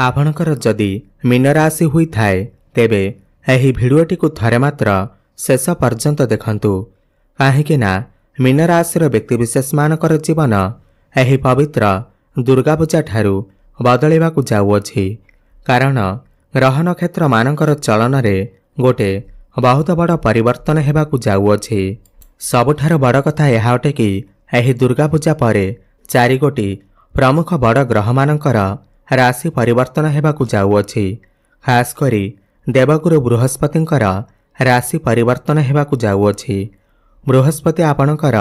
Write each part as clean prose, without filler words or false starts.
आपणकर जदि मीन राशि हुई थाए तेबे एही भिडियोटी को थरे मात्र शेष पर्यंत देखंतु काहेकि ना मीन राशिर व्यक्तिविशेष मानकर जीवन एही पवित्र दुर्गा पूजा ठारू बदलैबाकु जाउअछि। कारण ग्रह नक्षत्र मानकर चलन रे गोटे बहुत बड़ परिवर्तन हेबाकु जाउअछि। सबुठार बड़ कथा यह अटे कि एही दुर्गा पूजा परे 4 गोटी प्रमुख बड़ ग्रह मानकर राशि परिवर्तन हेबाकु जाउअछि। खास करी देवगुरु बृहस्पतिंकर राशि परिवर्तन हेबाकु जाउअछि। बृहस्पति आपणकर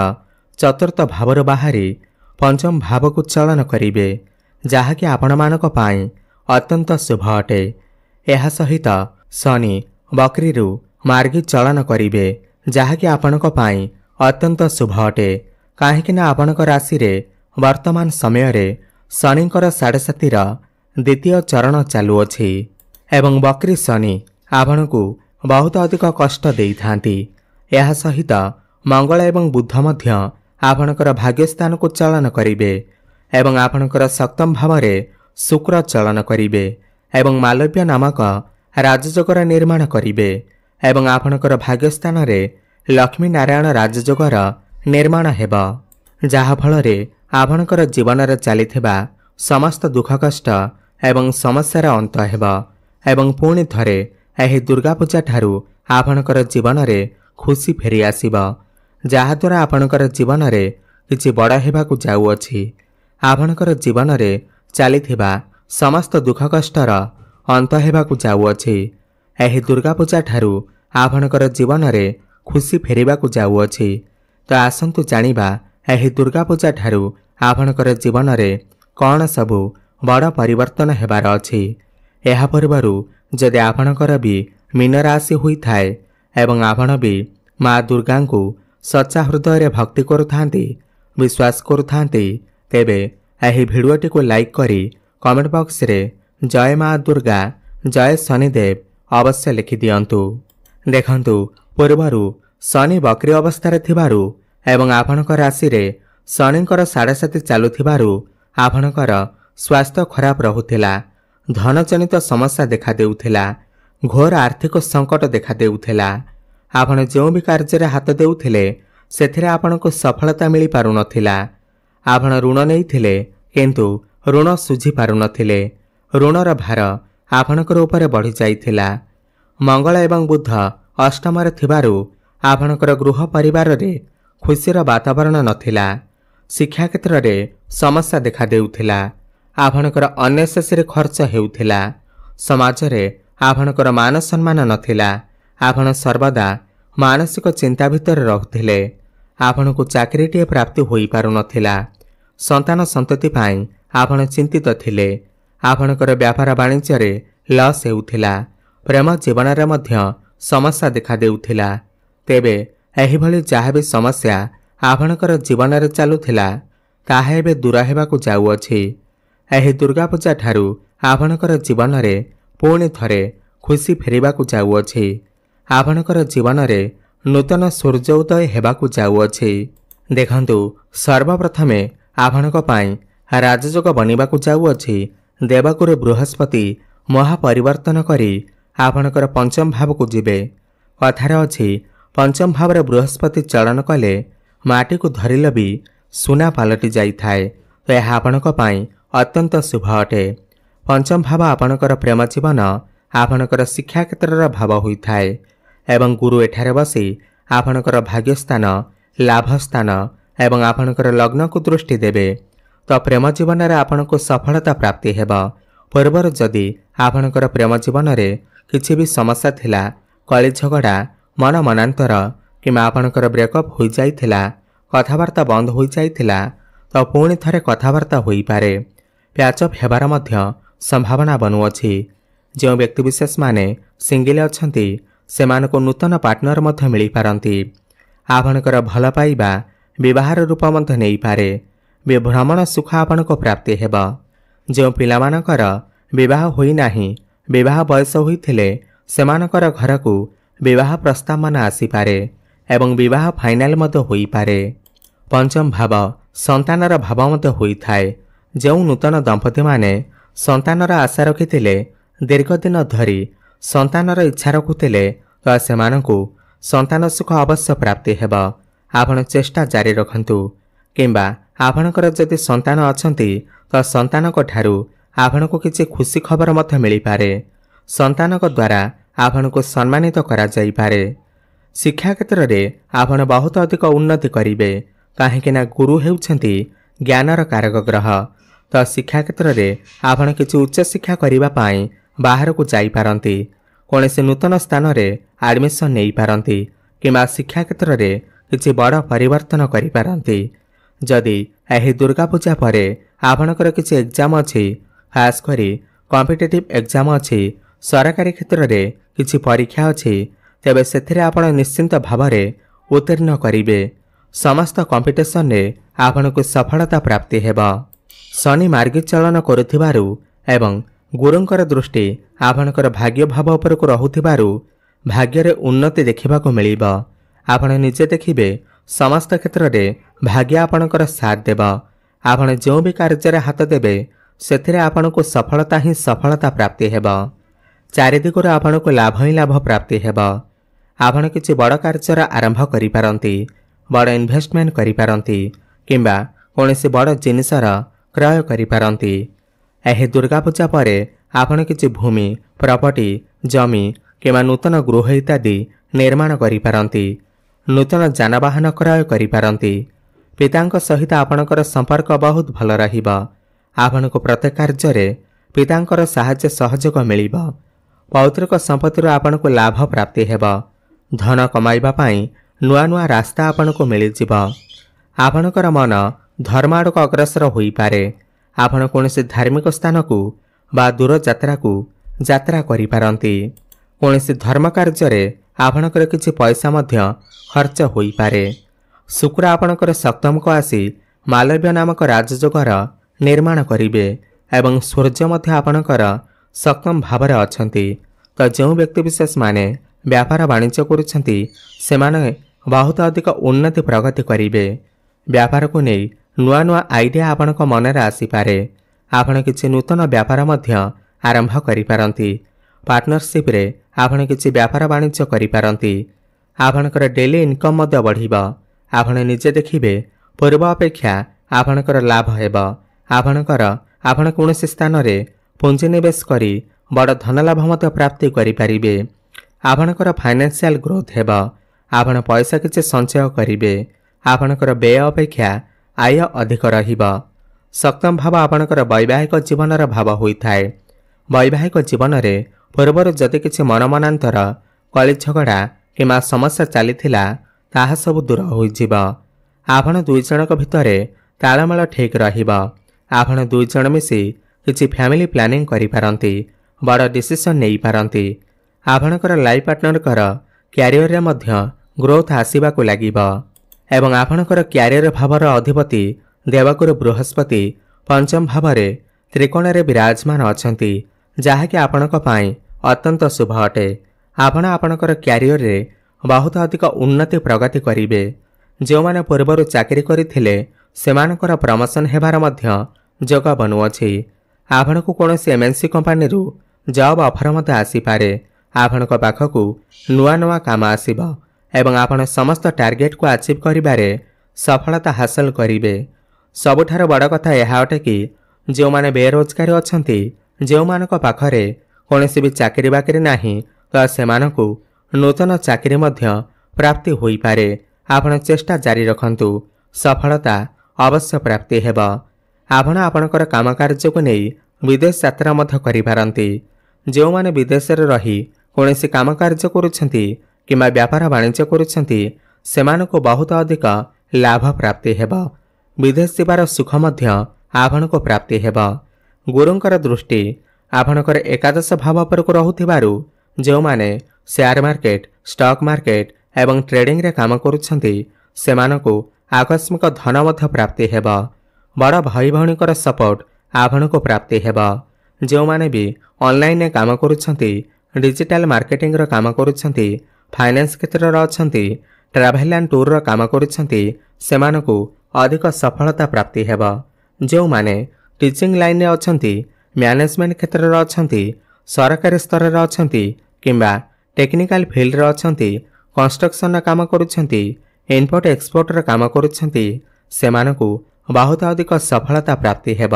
चतुर्थ भावर बाहरी पंचम भाव को चलन करिवे जहाँकि आपण मानक पाई अत्यंत शुभ अटे। यह सहित शनि बकरीरु मार्गी चलन करिवे जहाँकि आपणक पाई अत्यंत शुभ अटे। काहेकि ना आपणक राशि रे वर्तमान समय रे शनिंकर 7.5 द्वितीय चरण चालुअछि एवं बकरी शनि आपणकु बहुत अधिक कष्ट देई थांती। यह सहित मंगल एवं बुध मध्य आपणकर भाग्यस्थान को चलन करिवे एवं आपणकर सप्तम भाव रे शुक्र चलन करिवे एवं मालव्य नामक राजयोगर निर्माण करिवे एवं आपणकर भाग्यस्थान रे लक्ष्मी नारायण राजयोगर निर्माण हेबा जहा फल रे आपणकर जीवन रे चलिथिबा समस्त दुख कष्ट एवं समस्यार अंत हेबा एवं पुणी थरे एही दुर्गा पूजा ठारू आपणकर जीवन रे खुशी फेरी आसीबा जहा द्वारा आपणकर जीवन रे किछि बड़ हेबाकु जाउअछि। आपणकर जीवन रे चलिथिबा समस्त दुख कष्टर अंत हेबाकु जाउअछि। एही दुर्गा पूजा ठारू आपणकर जीवन रे खुशी फेरिबाकु जाउअछि। तो आसंतु जानिबा एही दुर्गा पूजा ठारू आपणकर जीवन रे कौन सबु बड़ परिवर्तन हेबार अछि। एहा पूर्वरु जदि आपणकर भी मीन राशि हुई थाए एवं आपण भी माँ दुर्गा को सच्चा हृदय भक्ति करुथांती विश्वास करुथांती तेबे एही भिडियोटी को लाइक करी कमेंट बॉक्स रे जय माँ दुर्गा जय शनिदेव अवश्य लिखि दियंतु। देखंतु पूर्वरु शनि बकरी अवस्था थिबारु एवं आपणकर राशि रे शनिंकर 7.5 चालुथिबारु आपणकर स्वास्थ्य खराब रहुथिला, धन जनित समस्या देखा देउथिला, घोर आर्थिक संकट देखा देउथिला। आपण जो भी कार्य हाथ देउथिले सेथिरे आपणको सफलता मिली पारु नथिला। आपण ऋण नैथिले किंतु ऋण सुझी पारु नथिले। ऋणर भार आपणकर ऊपर बढ़ी जाइथिला। मंगल एवं बुध अष्टम रे थिबारु आपणकर गृह परिवार रे खुशीर वातावरण नथिला। शिक्षा क्षेत्र रे समस्या देखा देउथिला। आपणकर अनेसेसरी खर्च हेउथिला। समाज रे आपणकर मान सम्मान नथिला। आपण सर्वदा मानसिक चिंता भितर रहुथिले। आपणको चाकरीटे प्राप्ति होई पारु नथिला। संतान संतति पाई आपण चिंतित थिले। आपणकर व्यापार वाणिज्य रे लॉस हेउथिला। प्रेम जीवन रे मध्य समस्या देखा देउथिला। तेबे एही भली जहा भी समस्या आपणकर जीवन रे चालुथिला ताहा एबे दूर हेबाकु जाउअछि। एही दुर्गा पूजा ठारू आपणकर जीवन रे पुणी थरे खुशी फेरिबाकु जाउअछि। आपणकर जीवन रे नूतन सूर्य उदय हेबाकु जाउअछि। देखंतु सर्वप्रथमे आपणक पाई राजयोग बनिबाकु जाउअछि। देवगुरु बृहस्पति महापरिवर्तन करी आपणकर पंचम भाव को जिबे। कथार अछि पंचम भाव रे बृहस्पति चलन कले माटी को धरिले भी सुना पालटि जाई थाए। तो यह आपणक पाई अत्यंत शुभ अटे। पंचम भाव आपणकर प्रेम जीवन आपणकर शिक्षा क्षेत्र भाव होई थाए एवं गुरु एठारे बसी आपणकर भाग्यस्थान लाभस्थान एवं आपणकर लग्न को दृष्टि देबे। तो प्रेम जीवन रे आपणको सफलता प्राप्ति हेबा। पूर्वर जदि आपणकर प्रेम जीवन रे किछि भी समस्या थिला, कली झगड़ा मन मनांतर कि आपणकर ब्रेकअप हो जाइथिला, कथावार्ता बंद हो जाइथिला, तो पुणी थरे कथावार्ता होई पारे। प्याचअप हेबार मध्य संभावना बनुअछि। जो व्यक्तिविशेष माने सिंगल अछंती सेमानको नूतन पार्टनर मध्य मिली पारंती। आपणकर भल पाइबा विवाहर रूप मध्य नहीं पारे। भ्रमण सुख आपणको प्राप्ति हेबा। जो पिलामानकर विवाह होई नाही, विवाह बयस होइथिले सेमानकर घर को विवाह प्रस्ताव मान आसी पारे एवं विवाह फाइनाल मध्य होई पारे। पंचम भाव संतानर भाव मध्य होई थाए। जो नूतन दंपति माने ସନ୍ତାନର ଆଶା ରଖିଥିଲେ, ଦୀର୍ଘ ଦିନ ଧରି ସନ୍ତାନର ଇଚ୍ଛା ରଖୁଥିଲେ, ତ ସେମାନଙ୍କୁ ସନ୍ତାନ ସୁଖ ଅବଶ୍ୟ ପ୍ରାପ୍ତି ହେବ। ଆପଣ ଚେଷ୍ଟା ଜାରି ରଖନ୍ତୁ। କିମ୍ବା ଆପଣଙ୍କର ଯଦି ସନ୍ତାନ ଅଛନ୍ତି ତ ସନ୍ତାନଙ୍କ ଠାରୁ ଆପଣଙ୍କୁ କିଛି ଖୁସି ଖବର ମଧ୍ୟ ମିଳିପାରେ। ସନ୍ତାନଙ୍କ ଦ୍ୱାରା ଆପଣଙ୍କୁ ସମ୍ମାନିତ କରାଯାଇପାରେ। ଶିକ୍ଷା କ୍ଷେତ୍ରରେ ଆପଣ ବହୁତ ଅଧିକ ଉନ୍ନତି କରିବେ, କାହିଁକି ନା ଗୁରୁ ହେଉଛନ୍ତି ଜ୍ଞାନର କାରକ ଗ୍ରହ। ତ ଶିକ୍ଷା କ୍ଷେତ୍ରରେ ଆପଣ କିଛି ଉଚ୍ଚଶିକ୍ଷା କରିବା ପାଇଁ ବାହାରକୁ ଯାଇପାରନ୍ତି, କୌଣସି ନୂତନ ସ୍ଥାନରେ ଆଡମିସନ୍ ନେଇପାରନ୍ତି କିମ୍ବା ଶିକ୍ଷା କ୍ଷେତ୍ରରେ କିଛି ବଡ଼ ପରିବର୍ତ୍ତନ କରିପାରନ୍ତି। ଯଦି ଏହି ଦୁର୍ଗା ପୂଜା ପରେ ଆପଣଙ୍କର କିଛି ଏକ୍ଜାମ୍ ଅଛି, ଖାସ୍ କରି କମ୍ପିଟେଟିଭ୍ ଏକ୍ଜାମ୍ ଅଛି, ସରକାରୀ କ୍ଷେତ୍ରରେ କିଛି ପରୀକ୍ଷା ଅଛି, ତେବେ ସେଥିରେ ଆପଣ ନିଶ୍ଚିନ୍ତ ଭାବରେ ଉତ୍ତୀର୍ଣ୍ଣ କରିବେ। ସମସ୍ତ କମ୍ପିଟିସନରେ ଆପଣଙ୍କୁ ସଫଳତା ପ୍ରାପ୍ତି ହେବ। ଶନି ମାର୍ଗୀଚଳନ କରୁଥିବାରୁ ଏବଂ ଗୁରୁଙ୍କର ଦୃଷ୍ଟି ଆପଣଙ୍କର ଭାଗ୍ୟ ଭାବ ଉପରକୁ ରହୁଥିବାରୁ ଭାଗ୍ୟରେ ଉନ୍ନତି ଦେଖିବାକୁ ମିଳିବ। ଆପଣ ନିଜେ ଦେଖିବେ ସମସ୍ତ କ୍ଷେତ୍ରରେ ଭାଗ୍ୟ ଆପଣଙ୍କର ସାଥ ଦେବ। ଆପଣ ଯେଉଁ ବି କାର୍ଯ୍ୟରେ ହାତ ଦେବେ ସେଥିରେ ଆପଣଙ୍କୁ ସଫଳତା ହିଁ ସଫଳତା ପ୍ରାପ୍ତି ହେବ। ଚାରିଦିଗରୁ ଆପଣଙ୍କୁ ଲାଭ ହିଁ ଲାଭ ପ୍ରାପ୍ତି ହେବ। ଆପଣ କିଛି ବଡ଼ କାର୍ଯ୍ୟର ଆରମ୍ଭ କରିପାରନ୍ତି, ବଡ଼ ଇନଭେଷ୍ଟମେଣ୍ଟ କରିପାରନ୍ତି କିମ୍ବା କୌଣସି ବଡ଼ ଜିନିଷର କ୍ରୟ କରିପାରନ୍ତି। ଏହି ଦୁର୍ଗା ପୂଜା ପରେ ଆପଣ କିଛି ଭୂମି, ପ୍ରପର୍ଟି, ଜମି କିମ୍ବା ନୂତନ ଗୃହ ଇତ୍ୟାଦି ନିର୍ମାଣ କରିପାରନ୍ତି। ନୂତନ ଯାନବାହନ କ୍ରୟ କରିପାରନ୍ତି। ପିତାଙ୍କ ସହିତ ଆପଣଙ୍କର ସମ୍ପର୍କ ବହୁତ ଭଲ ରହିବ। ଆପଣଙ୍କୁ ପ୍ରତ୍ୟେକ କାର୍ଯ୍ୟରେ ପିତାଙ୍କର ସାହାଯ୍ୟ ସହଯୋଗ ମିଳିବ। ପୈତୃକ ସମ୍ପତ୍ତିରୁ ଆପଣଙ୍କୁ ଲାଭ ପ୍ରାପ୍ତି ହେବ। ଧନ କମାଇବା ପାଇଁ ନୂଆ ନୂଆ ରାସ୍ତା ଆପଣଙ୍କୁ ମିଳିଯିବ। ଆପଣଙ୍କର ମନ ଧର୍ମ ଆଡ଼କୁ ଅଗ୍ରସର ହୋଇପାରେ। ଆପଣ କୌଣସି ଧାର୍ମିକ ସ୍ଥାନକୁ ବା ଦୂର ଯାତ୍ରାକୁ ଯାତ୍ରା କରିପାରନ୍ତି। କୌଣସି ଧର୍ମ କାର୍ଯ୍ୟରେ ଆପଣଙ୍କର କିଛି ପଇସା ମଧ୍ୟ ଖର୍ଚ୍ଚ ହୋଇପାରେ। ଶୁକ୍ର ଆପଣଙ୍କର ସପ୍ତମକୁ ଆସି ମାଲବ୍ୟ ନାମକ ରାଜଯୋଗର ନିର୍ମାଣ କରିବେ ଏବଂ ସୂର୍ଯ୍ୟ ମଧ୍ୟ ଆପଣଙ୍କର ସପ୍ତମ ଭାବରେ ଅଛନ୍ତି। ତ ଯେଉଁ ବ୍ୟକ୍ତିବିଶେଷମାନେ ବ୍ୟାପାର ବାଣିଜ୍ୟ କରୁଛନ୍ତି ସେମାନେ ବହୁତ ଅଧିକ ଉନ୍ନତି ପ୍ରଗତି କରିବେ। ବ୍ୟାପାରକୁ ନେଇ ନୂଆ ନୂଆ ଆଇଡ଼ିଆ ଆପଣଙ୍କ ମନରେ ଆସିପାରେ। ଆପଣ କିଛି ନୂତନ ବ୍ୟାପାର ମଧ୍ୟ ଆରମ୍ଭ କରିପାରନ୍ତି। ପାର୍ଟନରସିପ୍ରେ ଆପଣ କିଛି ବ୍ୟାପାର ବାଣିଜ୍ୟ କରିପାରନ୍ତି। ଆପଣଙ୍କର ଡେଲି ଇନକମ୍ ମଧ୍ୟ ବଢ଼ିବ। ଆପଣ ନିଜେ ଦେଖିବେ ପୂର୍ବ ଅପେକ୍ଷା ଆପଣଙ୍କର ଲାଭ ହେବ। ଆପଣ କୌଣସି ସ୍ଥାନରେ ପୁଞ୍ଜିନିବେଶ କରି ବଡ଼ ଧନଲାଭ ମଧ୍ୟ ପ୍ରାପ୍ତି କରିପାରିବେ। ଆପଣଙ୍କର ଫାଇନାନ୍ସିଆଲ ଗ୍ରୋଥ ହେବ। ଆପଣ ପଇସା କିଛି ସଞ୍ଚୟ କରିବେ। ଆପଣଙ୍କର ବ୍ୟୟ ଅପେକ୍ଷା ଆୟ ଅଧିକ ରହିବ। ସପ୍ତମ ଭାବ ଆପଣଙ୍କର ବୈବାହିକ ଜୀବନର ଭାବ ହୋଇଥାଏ। ବୈବାହିକ ଜୀବନରେ ପୂର୍ବରୁ ଯଦି କିଛି ମନମନାନ୍ତର, କଳି ଝଗଡ଼ା କିମ୍ବା ସମସ୍ୟା ଚାଲିଥିଲା ତାହା ସବୁ ଦୂର ହୋଇଯିବ। ଆପଣ ଦୁଇ ଜଣଙ୍କ ଭିତରେ ତାଳମେଳ ଠିକ୍ ରହିବ। ଆପଣ ଦୁଇ ଜଣ ମିଶି କିଛି ଫ୍ୟାମିଲି ପ୍ଲାନିଂ କରିପାରନ୍ତି, ବଡ଼ ଡିସିସନ୍ ନେଇପାରନ୍ତି। ଆପଣଙ୍କର ଲାଇଫ୍ ପାର୍ଟନରଙ୍କର କ୍ୟାରିୟରରେ ମଧ୍ୟ ଗ୍ରୋଥ ଆସିବାକୁ ଲାଗିବ ଏବଂ ଆପଣଙ୍କର କ୍ୟାରିୟର ଭାବର ଅଧିପତି ଦେବଗୁରୁ ବୃହସ୍ପତି ପଞ୍ଚମ ଭାବରେ ତ୍ରିକୋଣରେ ବିରାଜମାନ ଅଛନ୍ତି, ଯାହାକି ଆପଣଙ୍କ ପାଇଁ ଅତ୍ୟନ୍ତ ଶୁଭ ଅଟେ। ଆପଣ ଆପଣଙ୍କର କ୍ୟାରିୟରରେ ବହୁତ ଅଧିକ ଉନ୍ନତି ପ୍ରଗତି କରିବେ। ଯେଉଁମାନେ ପୂର୍ବରୁ ଚାକିରି କରିଥିଲେ ସେମାନଙ୍କର ପ୍ରମୋସନ୍ ହେବାର ମଧ୍ୟ ଯୋଗ ବନୁଅଛି। ଆପଣଙ୍କୁ କୌଣସି MNC କମ୍ପାନୀରୁ ଜବ୍ ଅଫର ମଧ୍ୟ ଆସିପାରେ। ଆପଣଙ୍କ ପାଖକୁ ନୂଆ ନୂଆ କାମ ଆସିବ ଏବଂ ଆପଣ ସମସ୍ତ ଟାର୍ଗେଟକୁ ଆଚିଭ୍ କରିବାରେ ସଫଳତା ହାସଲ କରିବେ। ସବୁଠାରୁ ବଡ଼ କଥା ଏହା ଅଟେ କି ଯେଉଁମାନେ ବେରୋଜଗାରୀ ଅଛନ୍ତି, ଯେଉଁମାନଙ୍କ ପାଖରେ କୌଣସି ବି ଚାକିରି ବାକିରି ନାହିଁ, ତ ସେମାନଙ୍କୁ ନୂତନ ଚାକିରି ମଧ୍ୟ ପ୍ରାପ୍ତି ହୋଇପାରେ। ଆପଣ ଚେଷ୍ଟା ଜାରି ରଖନ୍ତୁ, ସଫଳତା ଅବଶ୍ୟ ପ୍ରାପ୍ତି ହେବ। ଆପଣ ଆପଣଙ୍କର କାମକାର୍ଯ୍ୟକୁ ନେଇ ବିଦେଶ ଯାତ୍ରା ମଧ୍ୟ କରିପାରନ୍ତି। ଯେଉଁମାନେ ବିଦେଶରେ ରହି କୌଣସି କାମକାର୍ଯ୍ୟ କରୁଛନ୍ତି କିମ୍ବା ବ୍ୟାପାର ବାଣିଜ୍ୟ କରୁଛନ୍ତି ସେମାନଙ୍କୁ ବହୁତ ଅଧିକ ଲାଭ ପ୍ରାପ୍ତି ହେବ। ବିଦେଶ ଯିବାର ସୁଖ ମଧ୍ୟ ଆପଣଙ୍କୁ ପ୍ରାପ୍ତି ହେବ। ଗୁରୁଙ୍କର ଦୃଷ୍ଟି ଆପଣଙ୍କର ଏକାଦଶ ଭାବ ଉପରକୁ ରହୁଥିବାରୁ ଯେଉଁମାନେ ସେୟାର ମାର୍କେଟ, ଷ୍ଟକ୍ ମାର୍କେଟ ଏବଂ ଟ୍ରେଡିଂରେ କାମ କରୁଛନ୍ତି ସେମାନଙ୍କୁ ଆକସ୍ମିକ ଧନ ମଧ୍ୟ ପ୍ରାପ୍ତି ହେବ। ବଡ଼ ଭାଇ ଭଉଣୀଙ୍କର ସପୋର୍ଟ ଆପଣଙ୍କୁ ପ୍ରାପ୍ତି ହେବ। ଯେଉଁମାନେ ବି ଅନଲାଇନରେ କାମ କରୁଛନ୍ତି, ଡିଜିଟାଲ ମାର୍କେଟିଂର କାମ କରୁଛନ୍ତି, ଫାଇନାନ୍ସ କ୍ଷେତ୍ରରେ ଅଛନ୍ତି, ଟ୍ରାଭେଲ ଆଣ୍ଡ ଟୁରର କାମ କରୁଛନ୍ତି ସେମାନଙ୍କୁ ଅଧିକ ସଫଳତା ପ୍ରାପ୍ତି ହେବ। ଯେଉଁମାନେ ଟିଚିଂ ଲାଇନରେ ଅଛନ୍ତି ମ୍ୟାନେଜମେଣ୍ଟ କ୍ଷେତ୍ରରେ ଅଛନ୍ତି, ସରକାରୀ ସ୍ତରରେ ଅଛନ୍ତି କିମ୍ବା ଟେକ୍ନିକାଲ ଫିଲ୍ଡରେ ଅଛନ୍ତି, କନଷ୍ଟ୍ରକ୍ସନର କାମ କରୁଛନ୍ତି, ଇମ୍ପୋର୍ଟ ଏକ୍ସପୋର୍ଟର କାମ କରୁଛନ୍ତି, ସେମାନଙ୍କୁ ବହୁତ ଅଧିକ ସଫଳତା ପ୍ରାପ୍ତି ହେବ।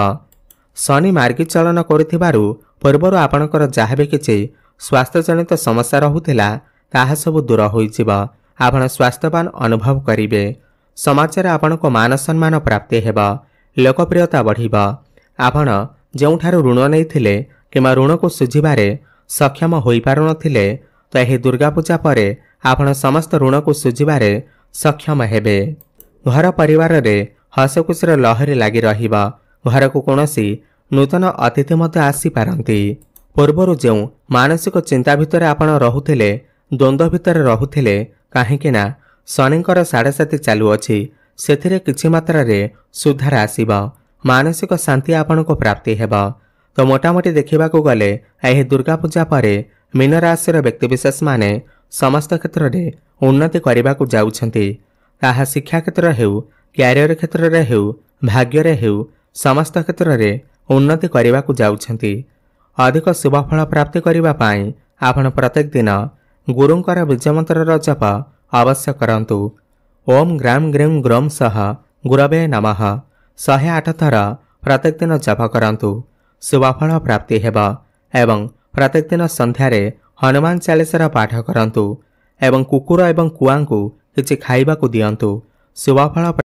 ଶନି ମାର୍ଗୀ ଚଳନ କରୁଥିବାରୁ ପୂର୍ବରୁ ଆପଣଙ୍କର ଯାହା ବି କିଛି ସ୍ୱାସ୍ଥ୍ୟଜନିତ ସମସ୍ୟା ରହୁଥିଲା ତାହା ସବୁ ଦୂର ହୋଇଯିବ। ଆପଣ ସ୍ୱାସ୍ଥ୍ୟବାନ ଅନୁଭବ କରିବେ। ସମାଜରେ ଆପଣଙ୍କୁ ମାନ ସମ୍ମାନ ପ୍ରାପ୍ତି ହେବ, ଲୋକପ୍ରିୟତା ବଢ଼ିବ। ଆପଣ ଯେଉଁଠାରୁ ଋଣ ନେଇଥିଲେ କିମ୍ବା ଋଣକୁ ଶୁଝିବାରେ ସକ୍ଷମ ହୋଇପାରୁନଥିଲେ ତ ଏହି ଦୁର୍ଗାପୂଜା ପରେ ଆପଣ ସମସ୍ତ ଋଣକୁ ଶୁଝିବାରେ ସକ୍ଷମ ହେବେ। ଘର ପରିବାରରେ ହସଖୁସିର ଲହରୀ ଲାଗି ରହିବ। ଘରକୁ କୌଣସି ନୂତନ ଅତିଥି ମଧ୍ୟ ଆସିପାରନ୍ତି। ପୂର୍ବରୁ ଯେଉଁ ମାନସିକ ଚିନ୍ତା ଭିତରେ ଆପଣ ରହୁଥିଲେ, ଦ୍ୱନ୍ଦ୍ୱ ଭିତରେ ରହୁଥିଲେ, କାହିଁକି ନା ଶନିଙ୍କର 7.7 ଚାଲୁଅଛି, ସେଥିରେ କିଛି ମାତ୍ରାରେ ସୁଧାର ଆସିବ। ମାନସିକ ଶାନ୍ତି ଆପଣଙ୍କୁ ପ୍ରାପ୍ତି ହେବ। ତ ମୋଟାମୋଟି ଦେଖିବାକୁ ଗଲେ ଏହି ଦୁର୍ଗାପୂଜା ପରେ ମୀନ ରାଶିର ବ୍ୟକ୍ତିବିଶେଷମାନେ ସମସ୍ତ କ୍ଷେତ୍ରରେ ଉନ୍ନତି କରିବାକୁ ଯାଉଛନ୍ତି। ତାହା ଶିକ୍ଷା କ୍ଷେତ୍ର ହେଉ, କ୍ୟାରିୟର କ୍ଷେତ୍ରରେ ହେଉ, ଭାଗ୍ୟରେ ହେଉ, ସମସ୍ତ କ୍ଷେତ୍ରରେ ଉନ୍ନତି କରିବାକୁ ଯାଉଛନ୍ତି। ଅଧିକ ଶୁଭଫଳ ପ୍ରାପ୍ତି କରିବା ପାଇଁ ଆପଣ ପ୍ରତ୍ୟେକ ଦିନ ଗୁରୁଙ୍କର ବୀଜମନ୍ତ୍ରର ଜପ ଅବଶ୍ୟ କରନ୍ତୁ। ଓମ୍ ଗ୍ରାମ ଗ୍ରୀମ ଗ୍ରୋମ ସହ ଗୁରବେ ନମଃ 108 ଥର ପ୍ରତ୍ୟେକ ଦିନ ଜପ କରନ୍ତୁ। ଶୁଭଫଳ ପ୍ରାପ୍ତି ହେବ। ଏବଂ ପ୍ରତ୍ୟେକ ଦିନ ସନ୍ଧ୍ୟାରେ ହନୁମାନ ଚାଳିଶାର ପାଠ କରନ୍ତୁ ଏବଂ କୁକୁର ଏବଂ କୁଆଙ୍କୁ କିଛି ଖାଇବାକୁ ଦିଅନ୍ତୁ। ଶୁଭଫଳ